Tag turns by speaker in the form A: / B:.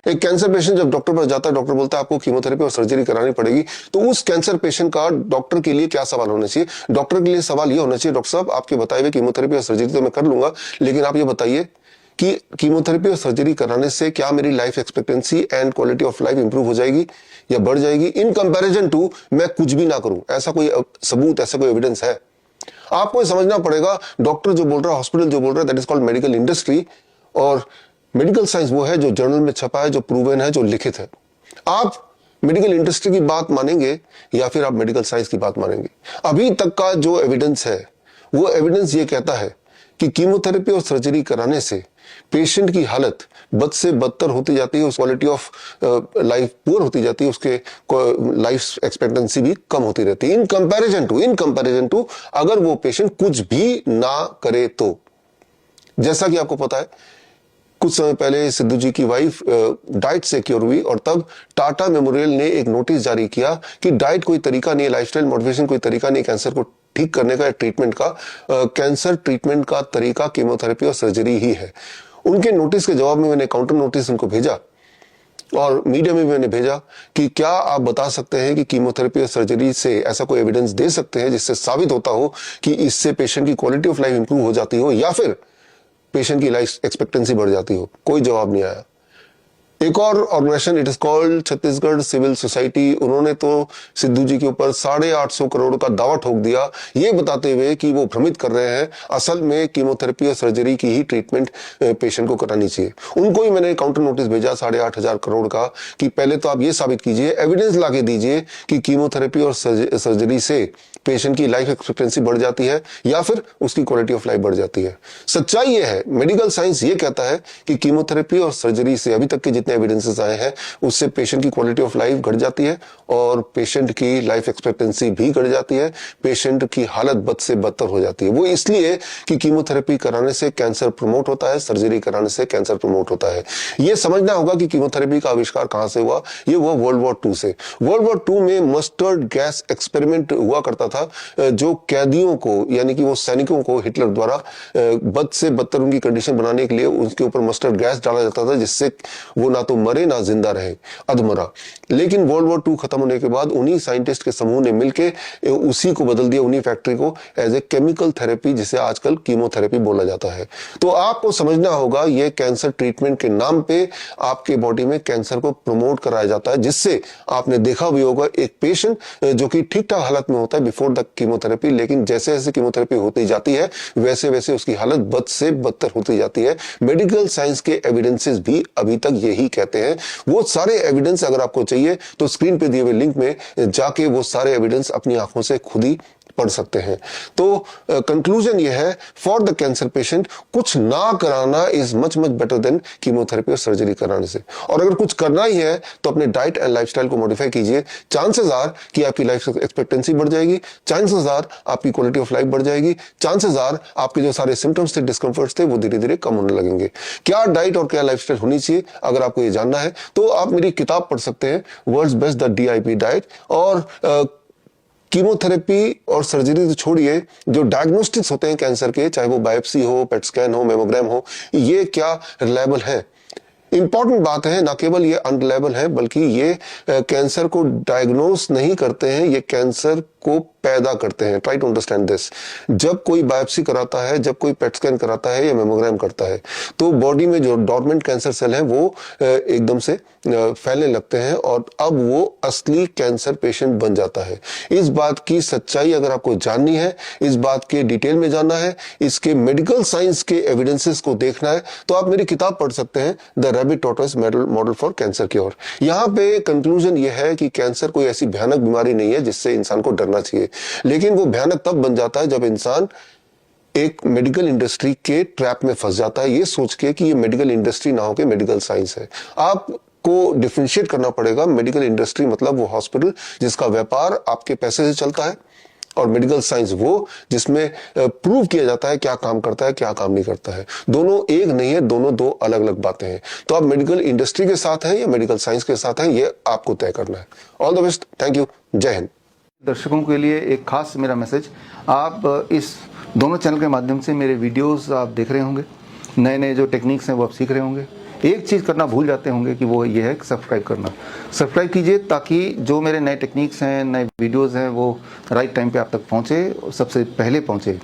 A: एक cancer patient जब doctor पास जाता है, डॉक्टर बोलता है आपको कीमोथेरेपी और सर्जरी करानी पड़ेगी, तो उस कैंसर पेशेंट का डॉक्टर के लिए क्या सवाल होना चाहिए? डॉक्टर के लिए सवाल ये होना चाहिए, डॉक्टर साहब आपके बताए हुए कीमोथेरेपी और सर्जरी तो मैं कर लूंगा, लेकिन आप ये बताइए कि कीमोथेरेपी और सर्जरी कराने से क्या मेरी life expectancy and quality of life improve हो जाएगी या बढ़ जाएगी, इन कंपैरिजन टू मैं कुछ भी ना करूं? ऐसा कोई सबूत, ऐसा कोई एविडेंस है? आपको समझना पड़ेगा, डॉक्टर जो बोल रहा है, हॉस्पिटल जो बोल रहा है, that is called medical industry, और मेडिकल साइंस वो है जो जर्नल में छपा है, जो प्रूवन है, जो लिखित है। आप मेडिकल इंडस्ट्री की बात मानेंगे या फिर आप मेडिकल साइंस की बात मानेंगे? अभी तक का जो एविडेंस है, वो एविडेंस ये कहता है कि कीमोथेरेपी और सर्जरी कराने से पेशेंट की हालत बद से बदतर होती जाती है, उस क्वालिटी ऑफ लाइफ पुअर होती जाती है, उसके लाइफ एक्सपेक्टेंसी भी कम होती रहती है इन कंपैरिजन टू अगर वो पेशेंट कुछ भी ना करे तो। जैसा कि आपको पता है, कुछ समय पहले सिद्धू जी की वाइफ डाइट से क्योर हुई और तब टाटा मेमोरियल ने एक नोटिस जारी किया कि डाइट कोई तरीका नहीं है, लाइफस्टाइल मॉडिफिकेशन कोई तरीका नहीं कैंसर को ठीक करने का, ट्रीटमेंट का। कैंसर ट्रीटमेंट का तरीका कीमोथेरेपी और सर्जरी ही है। उनके नोटिस के जवाब में मैंने काउंटर नोटिस उनको भेजा और मीडिया में भी मैंने भेजा कि क्या आप बता सकते हैं कि कीमोथेरेपी और सर्जरी से ऐसा कोई एविडेंस दे सकते हैं जिससे साबित होता हो कि इससे पेशेंट की क्वालिटी ऑफ लाइफ इंप्रूव हो जाती हो या फिर पेशेंट की लाइफ एक्सपेक्टेंसी बढ़ जाती हो? कोई जवाब नहीं आया। एक और organization, it is called Chhattisgarh civil society, उन्होंने तो सिद्धू जी के ऊपर 850 करोड़ का दावा ठोक दिया, ये बताते हुए कि वो भ्रमित कर रहे हैं, असल में कीमोथेरेपी और सर्जरी की ही ट्रीटमेंट पेशेंट को करानी चाहिए। उनको ही मैंने काउंटर नोटिस भेजा 8,500 करोड़ का कि पहले तो आप ये साबित कीजिए, एविडेंस लाके दीजिए कि कीमोथेरेपी और सर्जरी से पेशेंट की लाइफ एक्सपेक्टेंसी बढ़ जाती है या फिर उसकी क्वालिटी ऑफ लाइफ बढ़ जाती है। सच्चाई ये है, मेडिकल साइंस ये कहता है कि कीमोथेरेपी और सर्जरी से अभी तक के जितने एविडेंसेस आए हैं उससे पेशेंट की क्वालिटी ऑफ लाइफ घट जाती है और पेशेंट की लाइफ एक्सपेक्टेंसी भी घट जाती है, पेशेंट की हालत बद से बदतर हो जाती है। वो इसलिए कि कीमोथेरेपी कराने से कैंसर प्रमोट होता है, सर्जरी कराने से कैंसर प्रमोट होता है। ये समझना होगा कि कीमोथेरेपी का आविष्कार कहां से हुआ। ये हुआ वर्ल्ड वॉर 2 से। वर्ल्ड वॉर 2 में मस्टर्ड गैस एक्सपेरिमेंट हुआ करता था, जो कैदियों को यानी कि वो सैनिकों को हिटलर द्वारा बद से बदतर उनकी कंडीशन बनाने के लिए उनके ऊपर मस्टर्ड गैस डाला जाता था, जिससे वो ना तो मरे ना जिंदा रहे, अधमरा। लेकिन वर्ल्ड वॉर 2 खत्म होने के बाद उन्हीं साइंटिस्ट के समूह ने मिलकर उसी को बदल दिया, उन्हीं फैक्ट्री को, एज ए केमिकल थेरेपी, जिसे आजकल कीमोथेरेपी बोला जाता है। तो आपको समझना होगा, ये कैंसर ट्रीटमेंट के नाम पे आपके बॉडी में कैंसर को प्रमोट कराया जाता है, जिससे आपने देखा भी होगा एक पेशेंट जो कि ठीक ठाक हालत में होता है बिफोर द कीमोथेरेपी, लेकिन जैसे जैसे कीमोथेरेपी होती जाती है वैसे वैसे उसकी हालत बद से बदतर होती जाती है। मेडिकल साइंस के एविडेंसेस भी अभी तक यही कहते हैं। वो सारे एविडेंस अगर आपको चाहिए तो स्क्रीन पे दिए हुए लिंक में जाके वो सारे एविडेंस अपनी आंखों से खुद ही पढ़ सकते हैं। तो कंक्लूजन ये है, फॉर द कैंसर पेशेंट कुछ ना कराना is much better than chemotherapy और सर्जरी कराने से। और अगर कुछ करना ही है तो अपने डाइट एंड लाइफस्टाइल को मॉडिफाई कीजिए। चांसेस आर कि आपकी लाइफ एक्सपेक्टेंसी बढ़ जाएगी, चांसेस आर आपकी क्वालिटी ऑफ लाइफ बढ़ जाएगी, चांसेस आर आपके जो सारे सिम्टम्स थे, डिस्कंफर्ट्स थे, वो धीरे धीरे कम होने लगेंगे। क्या डाइट और क्या लाइफस्टाइल होनी चाहिए, अगर आपको ये जानना है तो आप मेरी किताब पढ़ सकते हैं, world's best the DIP diet. और कीमोथेरेपी और सर्जरी तो छोड़िए, जो डायग्नोस्टिक्स होते हैं कैंसर के, चाहे वो बायोप्सी हो, पेट स्कैन हो, मेमोग्राम हो, ये क्या रिलायबल है? इंपॉर्टेंट बात है, ना केवल ये अनरिलायबल है बल्कि ये कैंसर को डायग्नोस नहीं करते हैं, ये कैंसर को पैदा करते हैं। Try to understand this. जब कोई बायोप्सी कराता है, जब कोई पेट स्कैन कराता है या मेमोग्राम करता है, तो बॉडी में जो डॉर्मेंट कैंसर सेल हैं वो एकदम से फैलने लगते हैं और अब वो असली कैंसर पेशेंट बन जाता है। इस बात की सच्चाई अगर आपको जाननी है, इस बात के डिटेल में जानना है, इसके मेडिकल साइंस के एविडेंसेस को देखना है, तो आप मेरी किताब पढ़ सकते हैं, the rabbit tortoise model for cancer cure. यहाँ पे कंक्लूजन ये है कि कैंसर कोई ऐसी भयानक बीमारी नहीं है जिससे इंसान को डरना चाहिए, लेकिन वो भयानक तब बन जाता है जब इंसान एक मेडिकल इंडस्ट्री के ट्रैप में फंस जाता है, ये सोच के कि ये मेडिकल इंडस्ट्री ना हो के मेडिकल साइंस है। आपको डिफरेंशिएट करना पड़ेगा। मेडिकल इंडस्ट्री मतलब वो हॉस्पिटल जिसका व्यापार आपके पैसे से चलता है, और मेडिकल साइंस वो जिसमें प्रूव किया जाता है क्या काम करता है, क्या काम नहीं करता है। दोनों एक नहीं है, दोनों दो अलग अलग बातें हैं। तो आप मेडिकल इंडस्ट्री के साथ हैं या मेडिकल साइंस के साथ हैं, ये आपको तय करना है। All the best, thank you, जय हिंद।
B: दर्शकों के लिए एक खास मेरा मैसेज, आप इस दोनों चैनल के माध्यम से मेरे वीडियोस आप देख रहे होंगे, नए नए जो टेक्निक्स हैं वो आप सीख रहे होंगे। एक चीज़ करना भूल जाते होंगे कि वो ये है कि सब्सक्राइब करना। सब्सक्राइब कीजिए ताकि जो मेरे नए टेक्निक्स हैं, नए वीडियोज़ हैं, वो राइट टाइम पे आप तक पहुँचे, सबसे पहले पहुँचे।